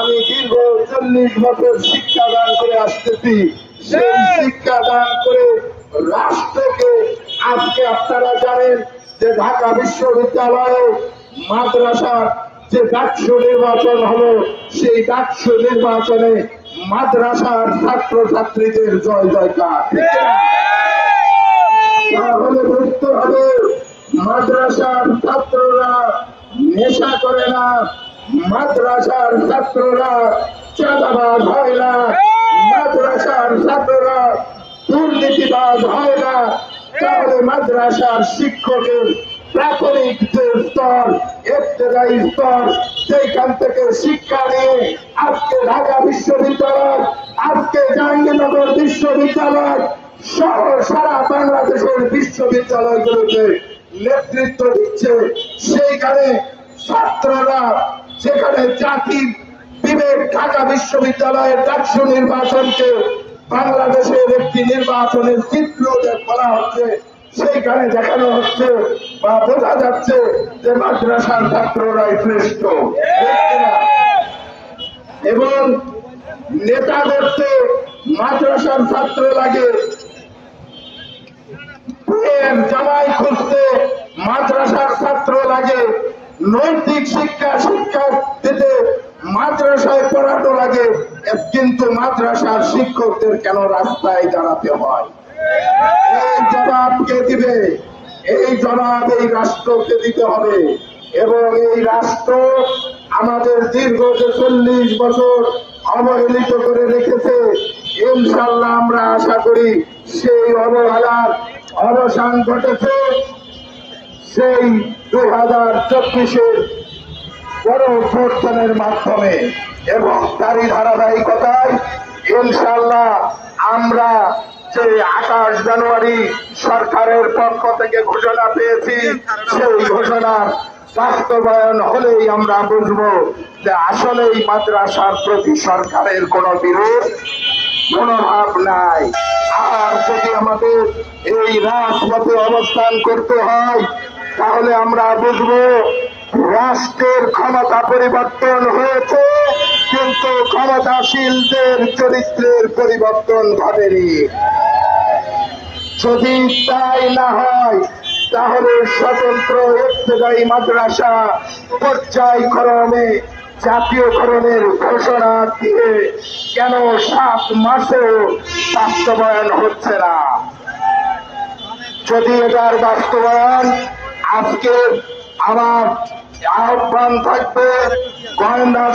আমি দীর্ঘ 40 বছর শিক্ষাদান করে আসতেছি। সেই শিক্ষাদান করে রাষ্ট্রকে আজকে আপনারা জানেন যে ঢাকা বিশ্ববিদ্যালয়ে মাদ্রাসার যে ডাকসু নির্বাচন হলো, সেই ডাকসু নির্বাচনে মাদ্রাসার ছাত্রছাত্রীদের জয় জয়কার। তাহলে বুঝতে হবে মাদ্রাসার ছাত্ররা নেশা করে না, মাদ্রাসার ছাত্ররা চাঁদাবাজ হয় না, মাদ্রাসার ছাত্ররা দুর্নীতিবাজ হয় না। তাহলে মাদ্রাসার শিক্ষকের প্রাথমিক যে স্তর, ইবতেদায়ী স্তর, সেইখান থেকে শিক্ষা নিয়ে আজকে ঢাকা বিশ্ববিদ্যালয়, আজকে জাহাঙ্গীরনগর বিশ্ববিদ্যালয় সহ সারা বাংলাদেশের বিশ্ববিদ্যালয়গুলোতে নেতৃত্ব দিচ্ছে। সেইখানে ছাত্ররা, যেখানে জাতির বিবেক ঢাকা বিশ্ববিদ্যালয়ের ডাকসু নির্বাচনকে বাংলাদেশের একটি নির্বাচনের চিত্র বলা হচ্ছে, সেইখানে দেখানো হচ্ছে বা বোঝা যাচ্ছে যে মাদ্রাসার ছাত্ররাই শ্রেষ্ঠ। এবং নেতা করতে মাদ্রাসার ছাত্র লাগে, জামাই খুঁজতে মাদ্রাসার ছাত্র লাগে, নৈতিক শিক্ষা দিতে মাদ্রাসায় পড়ানো লাগে, কিন্তু মাদ্রাসার শিক্ষকদের কেন রাস্তায় দাঁড়াতে হয়? এই জবাব কে দিবে? এই জবাব এই রাষ্ট্রকে দিতে হবে। এবং এই রাষ্ট্র আমাদের দীর্ঘ 40 বছর অবহেলিত করে রেখেছে। ইনশাল্লাহ আমরা আশা করি সেই অবহেলার অবসান ঘটেছে সেই 2024-এর বড় অভ্যর্থনের মাধ্যমে। এবং তারই ধারাবাহিকতায় ইনশাল্লাহ আমরা যে 28 জানুয়ারি সরকারের পক্ষ থেকে ঘোষণা পেয়েছি, সেই ঘোষণার বাস্তবায়ন হলেই আমরা বুঝবো যে আসলেই মাদ্রাসার প্রতি সরকারের কোনো বিরোধ মনোভাব নাই। আর যদি আমাদের এই রাজপথে অবস্থান করতে হয়, তাহলে আমরা বুঝবো রাষ্ট্রের ক্ষমতা পরিবর্তন হয়েছে, কিন্তু ক্ষমতাশীলদের চরিত্রের পরিবর্তন ঘটেনি। যদি তাই না হয়, তাহলে স্বতন্ত্র ইবতেদায়ী মাদ্রাসা পর্যায়ক্রমে জাতীয়করণের ঘোষণা দিয়ে কেন 7 মাসেও বাস্তবায়ন হচ্ছে না? যদি এটার বাস্তবায়ন, আজকে আমার আহ্বান থাকবে গোয়েন্দা